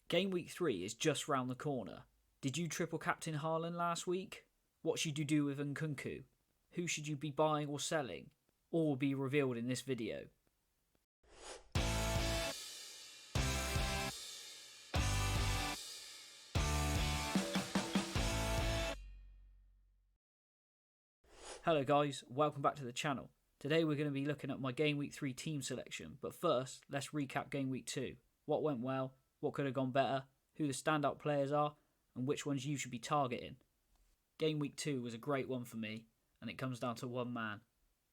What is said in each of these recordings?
Game week 3 is just round the corner. Did you triple captain Haaland last week? What should you do with Nkunku? Who should you be buying or selling? All will be revealed in this video. Hello guys, welcome back to the channel. Today we're going to be looking at my Game Week 3 team selection, but first let's recap Game Week 2. What went well, what could have gone better, who the standout players are, and which ones you should be targeting. Game Week 2 was a great one for me, and it comes down to one man,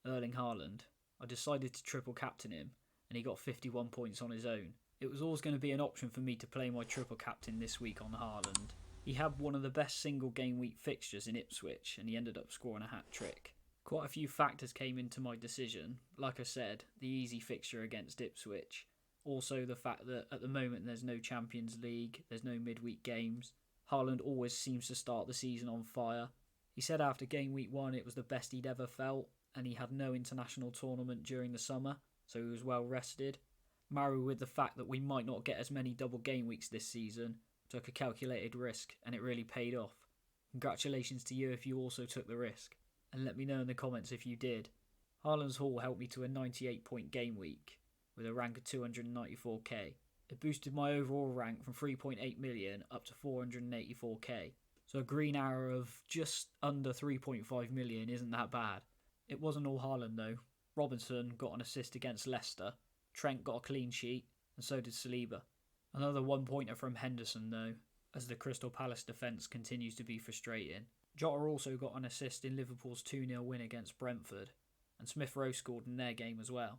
Erling Haaland. I decided to triple captain him, and he got 51 points on his own. It was always going to be an option for me to play my triple captain this week on Haaland. He had one of the best single game week fixtures in Ipswich, and he ended up scoring a hat-trick. Quite a few factors came into my decision. Like I said, the easy fixture against Ipswich. Also the fact that at the moment there's no Champions League, there's no midweek games. Haaland always seems to start the season on fire. He said after Game Week 1 it was the best he'd ever felt, and he had no international tournament during the summer, so he was well rested. Married with the fact that we might not get as many double game weeks this season, took a calculated risk, and it really paid off. Congratulations to you if you also took the risk, and let me know in the comments if you did. Haaland's haul helped me to a 98 point game week, with a rank of 294k. It boosted my overall rank from 3.8 million up to 484k. So a green arrow of just under 3.5 million isn't that bad. It wasn't all Haaland though. Robinson got an assist against Leicester, Trent got a clean sheet, and so did Saliba. Another one-pointer from Henderson though, as the Crystal Palace defence continues to be frustrating. Jota also got an assist in Liverpool's 2-0 win against Brentford, and Smith Rowe scored in their game as well.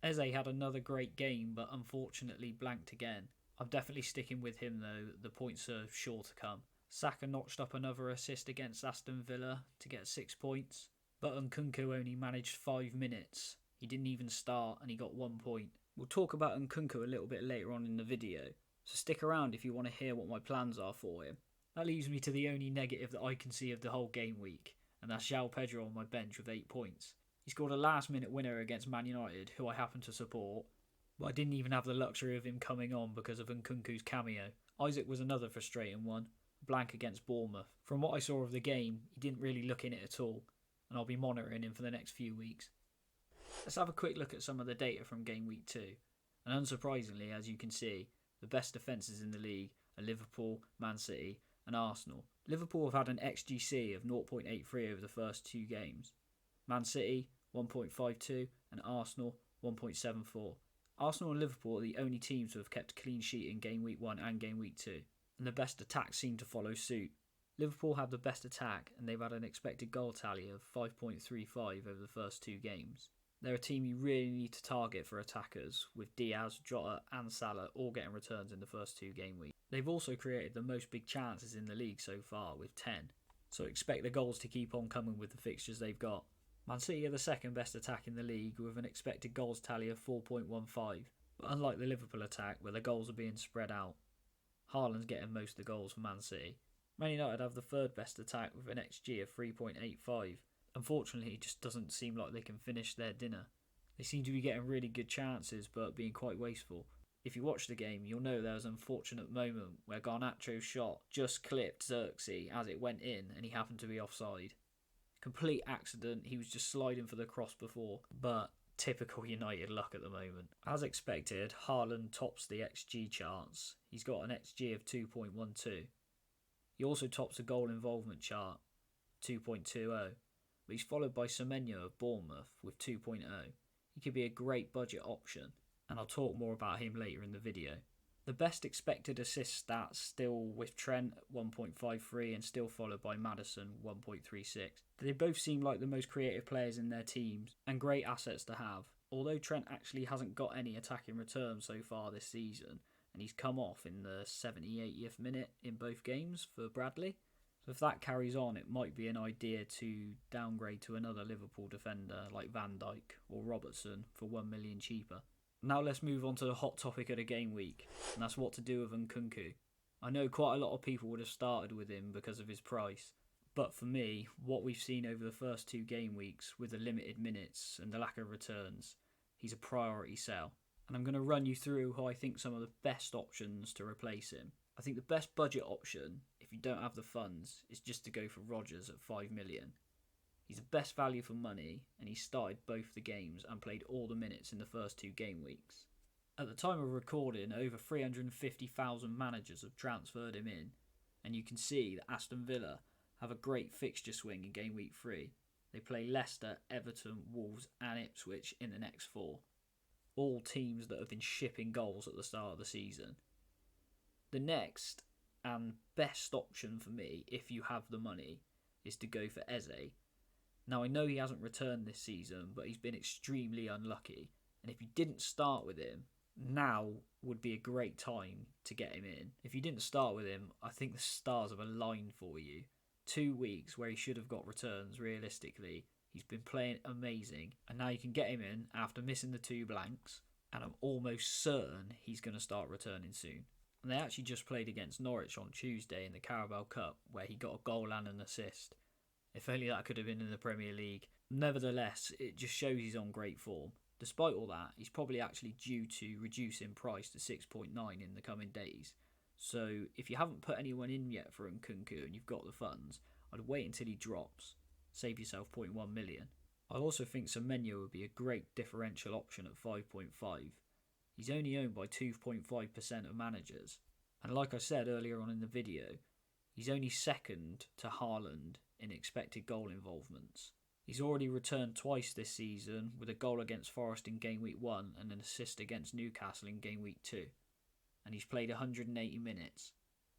Eze had another great game, but unfortunately blanked again. I'm definitely sticking with him though, the points are sure to come. Saka notched up another assist against Aston Villa to get 6 points, but Nkunku only managed 5 minutes. He didn't even start and he got 1 point. We'll talk about Nkunku a little bit later on in the video, so stick around if you want to hear what my plans are for him. That leaves me to the only negative that I can see of the whole game week, and that's João Pedro on my bench with 8 points. He scored a last-minute winner against Man United, who I happen to support, but I didn't even have the luxury of him coming on because of Nkunku's cameo. Isaac was another frustrating one, blank against Bournemouth. From what I saw of the game, he didn't really look in it at all, and I'll be monitoring him for the next few weeks. Let's have a quick look at some of the data from Game Week 2, and unsurprisingly, as you can see, the best defences in the league are Liverpool, Man City and Arsenal. Liverpool have had an XGC of 0.83 over the first 2 games. Man City 1.52 and Arsenal 1.74. Arsenal and Liverpool are the only teams to have kept a clean sheet in Game Week 1 and Game Week 2, and the best attacks seem to follow suit. Liverpool have the best attack and they've had an expected goal tally of 5.35 over the first 2 games. They're a team you really need to target for attackers, with Diaz, Jota and Salah all getting returns in the first 2 game weeks. They've also created the most big chances in the league so far with 10, so expect the goals to keep on coming with the fixtures they've got. Man City are the second best attack in the league with an expected goals tally of 4.15, but unlike the Liverpool attack where the goals are being spread out, Haaland's getting most of the goals for Man City. Man United have the third best attack with an XG of 3.85. Unfortunately, it just doesn't seem like they can finish their dinner. They seem to be getting really good chances but being quite wasteful. If you watch the game, you'll know there was an unfortunate moment where Garnacho's shot just clipped Xerxes as it went in and he happened to be offside. Complete accident, he was just sliding for the cross before, but typical United luck at the moment. As expected, Haaland tops the XG charts. He's got an XG of 2.12. He also tops the goal involvement chart, 2.20, but he's followed by Semenyo of Bournemouth with 2.0. He could be a great budget option, and I'll talk more about him later in the video. The best expected assist stats still with Trent at 1.53 and still followed by Maddison 1.36. They both seem like the most creative players in their teams and great assets to have. Although Trent actually hasn't got any attacking returns so far this season, and he's come off in the 78th minute in both games for Bradley. So if that carries on, it might be an idea to downgrade to another Liverpool defender like Van Dijk or Robertson for 1 million cheaper. Now let's move on to the hot topic of the game week, and that's what to do with Nkunku. I know quite a lot of people would have started with him because of his price, but for me, what we've seen over the first 2 game weeks with the limited minutes and the lack of returns, he's a priority sell. and I'm going to run you through who I think some of the best options to replace him. I think the best budget option, if you don't have the funds, is just to go for Rodgers at 5 million. He's the best value for money, and he started both the games and played all the minutes in the first 2 game weeks. At the time of recording, over 350,000 managers have transferred him in, and you can see that Aston Villa have a great fixture swing in game week 3. They play Leicester, Everton, Wolves and Ipswich in the next 4. All teams that have been shipping goals at the start of the season. The next and best option for me, if you have the money, is to go for Eze. Now, I know he hasn't returned this season, but he's been extremely unlucky. And if you didn't start with him, now would be a great time to get him in. If you didn't start with him, I think the stars have aligned for you. 2 weeks where he should have got returns, realistically. He's been playing amazing. And now you can get him in after missing the 2 blanks. And I'm almost certain he's going to start returning soon. And they actually just played against Norwich on Tuesday in the Carabao Cup, where he got a goal and an assist. If only that could have been in the Premier League. Nevertheless, it just shows he's on great form. Despite all that, he's probably actually due to reduce in price to 6.9 in the coming days. So if you haven't put anyone in yet for Nkunku and you've got the funds, I'd wait until he drops. Save yourself 0.1 million. I also think Semenyo would be a great differential option at 5.5. He's only owned by 2.5% of managers. And like I said earlier on in the video, he's only second to Haaland in expected goal involvements. He's already returned twice this season, with a goal against Forest in game week 1 and an assist against Newcastle in game week 2. And he's played 180 minutes,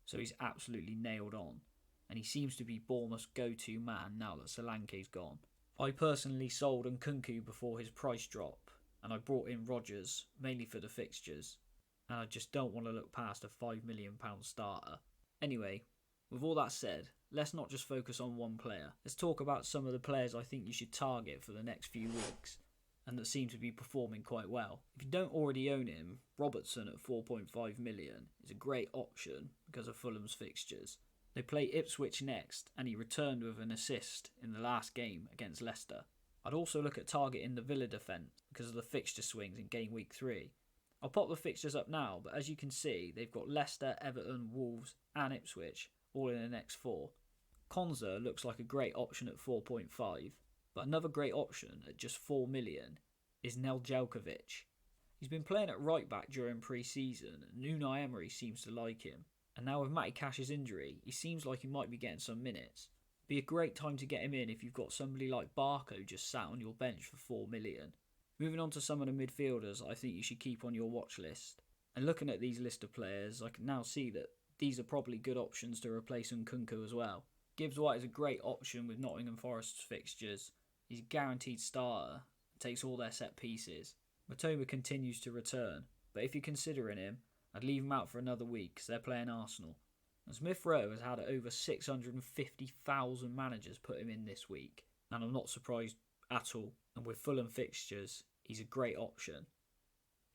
so he's absolutely nailed on. And he seems to be Bournemouth's go-to man now that Solanke's gone. I personally sold Nkunku before his price drop, and I brought in Rodgers, mainly for the fixtures. And I just don't want to look past a £5 million starter. Anyway, with all that said, let's not just focus on one player. Let's talk about some of the players I think you should target for the next few weeks, and that seem to be performing quite well. If you don't already own him, Robertson at 4.5 million is a great option because of Fulham's fixtures. They play Ipswich next, and he returned with an assist in the last game against Leicester. I'd also look at targeting the Villa defence because of the fixture swings in game week 3. I'll pop the fixtures up now, but as you can see, they've got Leicester, Everton, Wolves and Ipswich all in the next 4. Konza looks like a great option at 4.5, but another great option at just 4 million is Nedeljkovic. He's been playing at right back during pre-season, and Unai Emery seems to like him. And now with Matty Cash's injury, he seems like he might be getting some minutes. Be a great time to get him in if you've got somebody like Barco just sat on your bench for 4 million. Moving on to some of the midfielders I think you should keep on your watch list. And looking at these list of players, I can now see that these are probably good options to replace Nkunku as well. Gibbs White is a great option with Nottingham Forest's fixtures. He's a guaranteed starter and takes all their set pieces. Matoma continues to return, but if you're considering him, I'd leave him out for another week because they're playing Arsenal. And Smith Rowe has had over 650,000 managers put him in this week, and I'm not surprised at all. And with Fulham fixtures, he's a great option.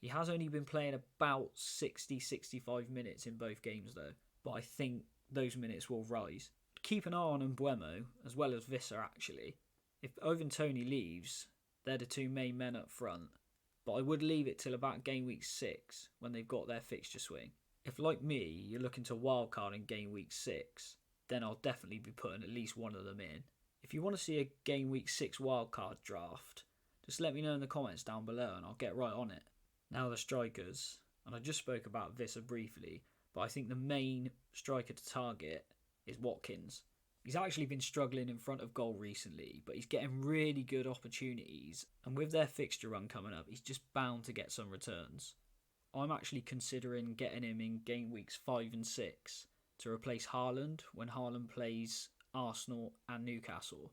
He has only been playing about 60-65 minutes in both games though, but I think those minutes will rise. Keep an eye on Mbeumo, as well as Visser actually. If Ivan Toney leaves, they're the 2 main men up front, but I would leave it till about game week 6 when they've got their fixture swing. If, like me, you're looking to wildcard in game week 6, then I'll definitely be putting at least one of them in. If you want to see a game week 6 wildcard draft, just let me know in the comments down below and I'll get right on it. Now the strikers, and I just spoke about Visser briefly, but I think the main striker to target is Watkins. He's actually been struggling in front of goal recently, but he's getting really good opportunities, and with their fixture run coming up, he's just bound to get some returns. I'm actually considering getting him in game weeks 5 and 6 to replace Haaland when Haaland plays Arsenal and Newcastle.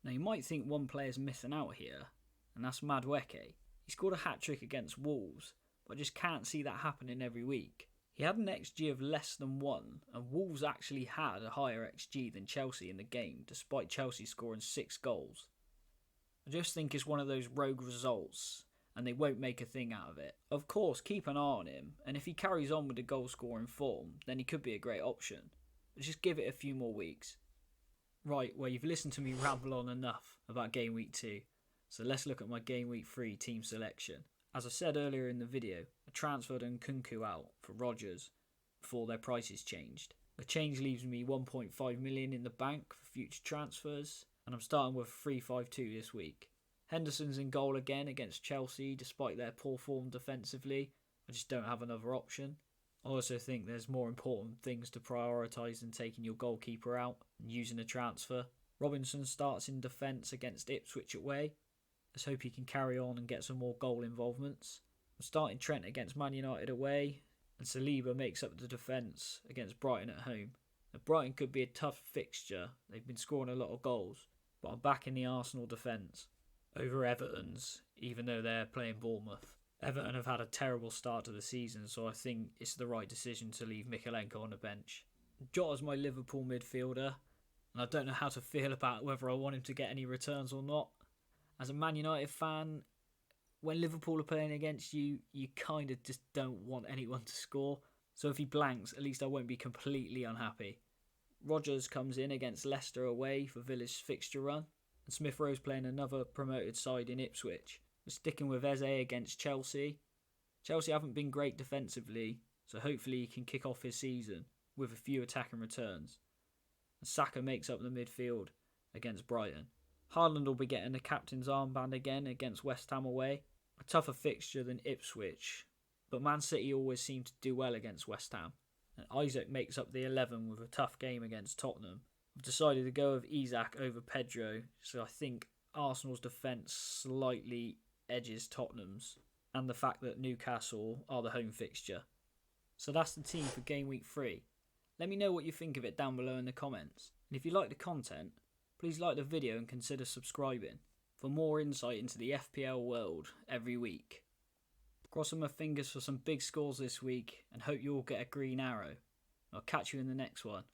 Now you might think one player's missing out here, and that's Madueke. He scored a hat-trick against Wolves, but I just can't see that happening every week. He had an XG of less than 1, and Wolves actually had a higher XG than Chelsea in the game, despite Chelsea scoring 6 goals. I just think it's one of those rogue results, and they won't make a thing out of it. Of course, keep an eye on him, and if he carries on with the goal-scoring form, then he could be a great option. But just give it a few more weeks. Right, well, you've listened to me ramble on enough about Game Week 2, so let's look at my Game Week 3 team selection. As I said earlier in the video, I transferred Nkunku out for Rodgers before their prices changed. The change leaves me 1.5 million in the bank for future transfers, and I'm starting with 3-5-2 this week. Henderson's in goal again against Chelsea despite their poor form defensively. I just don't have another option. I also think there's more important things to prioritise than taking your goalkeeper out and using a transfer. Robinson starts in defence against Ipswich away. Let's hope he can carry on and get some more goal involvements. I'm starting Trent against Man United away, and Saliba makes up the defence against Brighton at home. Now, Brighton could be a tough fixture. They've been scoring a lot of goals, but I'm backing the Arsenal defence over Everton's, even though they're playing Bournemouth. Everton have had a terrible start to the season, so I think it's the right decision to leave Mykolenko on the bench. Jota's my Liverpool midfielder, and I don't know how to feel about whether I want him to get any returns or not. As a Man United fan, when Liverpool are playing against you, you kind of just don't want anyone to score. So if he blanks, at least I won't be completely unhappy. Rodgers comes in against Leicester away for Villa's fixture run, and Smith Rowe's playing another promoted side in Ipswich. We're sticking with Eze against Chelsea. Chelsea haven't been great defensively, so hopefully he can kick off his season with a few attacking returns. And Saka makes up the midfield against Brighton. Haaland will be getting the captain's armband again against West Ham away. A tougher fixture than Ipswich, but Man City always seem to do well against West Ham. And Isaac makes up the 11 with a tough game against Tottenham. I've decided to go with Isak over Pedro, so I think Arsenal's defence slightly edges Tottenham's, and the fact that Newcastle are the home fixture. So that's the team for Game Week 3. Let me know what you think of it down below in the comments. And if you like the content, please like the video and consider subscribing for more insight into the FPL world every week. Crossing my fingers for some big scores this week and hope you all get a green arrow. I'll catch you in the next one.